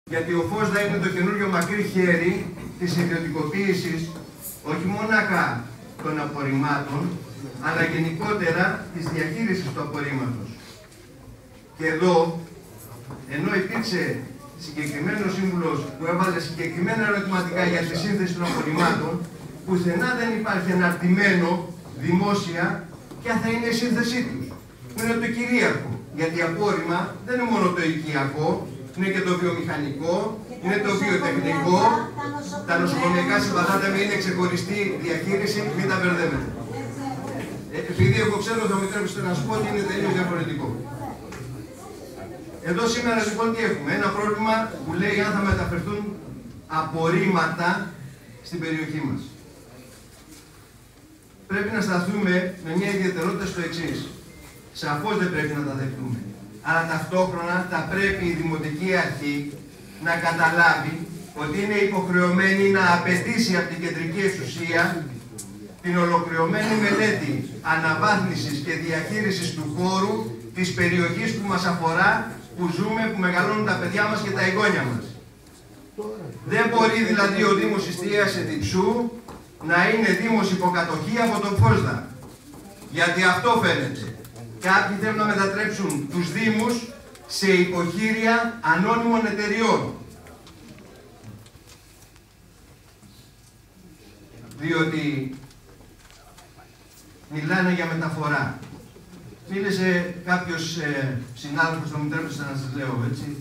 Γιατί ο ΦΟΣΔΑ είναι το καινούριο μακρύ χέρι της ιδιωτικοποίησης όχι μόναχα των απορριμμάτων, αλλά γενικότερα της διαχείρισης του απορρίμματος. Και εδώ, ενώ υπήρξε συγκεκριμένος σύμβουλος που έβαλε συγκεκριμένα ερωτηματικά για τη σύνθεση των απορριμμάτων, πουθενά δεν υπάρχει αναρτημένο δημόσια ποια θα είναι η σύνθεσή τους, που είναι το κυρίαρχο. Γιατί απόρριμμα δεν είναι μόνο το οικιακό, είναι και το βιομηχανικό, είναι το βιοτεχνικό, τα νοσοκομιακά συμπαθάτε με είναι ξεχωριστή διαχείριση, μην τα μπερδεύετε. Επειδή εγώ ξέρω, θα μου επιτρέψετε να σου πω ότι είναι τελείως διαφορετικό. Εδώ σήμερα λοιπόν τι έχουμε, ένα πρόβλημα που λέει αν θα μεταφερθούν απορρίμματα στην περιοχή μας. Πρέπει να σταθούμε με μια ιδιαιτερότητα στο εξής. Σαφώς δεν πρέπει να τα δεχτούμε. Αλλά ταυτόχρονα θα πρέπει η Δημοτική Αρχή να καταλάβει ότι είναι υποχρεωμένη να απαιτήσει από την κεντρική εξουσία την ολοκληρωμένη μελέτη αναβάθμισης και διαχείρισης του χώρου της περιοχής που μας αφορά, που ζούμε, που μεγαλώνουν τα παιδιά μας και τα εγγόνια μας. Δεν μπορεί δηλαδή ο Δήμος Ιστίας Ετιψού να είναι Δήμος υποκατοχή από τον ΦΟΣΔΑ. Γιατί αυτό φαίνεται. Κάποιοι θέλουν να μετατρέψουν τους Δήμους σε υποχείρια ανώνυμων εταιριών. Διότι μιλάνε για μεταφορά. Μίλησε κάποιος συνάδελφος, θα μου τρέψετε να σας λέω έτσι,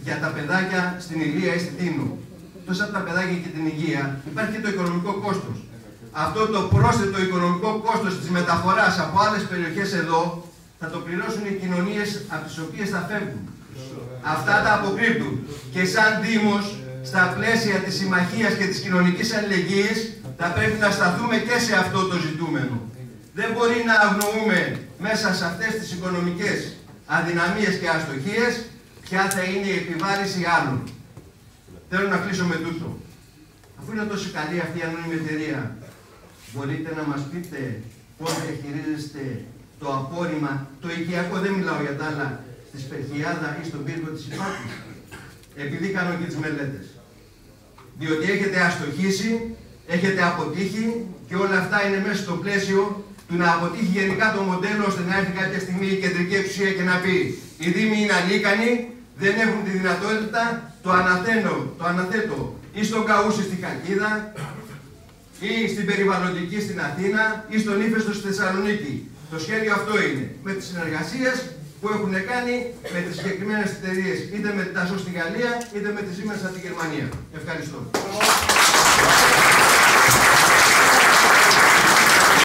για τα παιδάκια στην Ηλία ή στην Τίνο. Εκτός από τα παιδάκια και την υγεία, υπάρχει και το οικονομικό κόστος. Αυτό το πρόσθετο οικονομικό κόστος της μεταφοράς από άλλες περιοχές εδώ θα το πληρώσουν οι κοινωνίες από τις οποίες θα φεύγουν. Αυτά τα αποκρύπτουν. Και σαν Δήμος, στα πλαίσια της συμμαχίας και της κοινωνικής αλληλεγγύης, θα πρέπει να σταθούμε και σε αυτό το ζητούμενο. Δεν μπορεί να αγνοούμε μέσα σε αυτές τις οικονομικές αδυναμίες και αστοχίες ποια θα είναι η επιβάρηση άλλων. Θέλω να κλείσω με τούτο. Αφού είναι τόσο καλή αυτή η ανώνυμη εταιρεία, μπορείτε να μας πείτε πώς διαχειρίζεστε το απόρριμμα, το οικιακό, δεν μιλάω για τα άλλα, στη Σπερχιάδα ή στον πύργο της Υφάτης, επειδή κάνω και τις μελέτες. Διότι έχετε αστοχήσει, έχετε αποτύχει και όλα αυτά είναι μέσα στο πλαίσιο του να αποτύχει γενικά το μοντέλο, ώστε να έρθει κάποια στιγμή η κεντρική εξουσία και να πει οι Δήμοι είναι ανίκανοι, δεν έχουν τη δυνατότητα, το αναθέτω ή στον Καούσι στη Χαλκίδα, ή στην Περιβαλλοντική στην Αθήνα, ή στον Ύφεστο στη Θεσσαλονίκη. Το σχέδιο αυτό είναι. Με τις συνεργασίες που έχουν κάνει με τις συγκεκριμένες εταιρείες, είτε με την Τάσο στη Γαλλία, είτε με τις Siemens στη Γερμανία. Ευχαριστώ.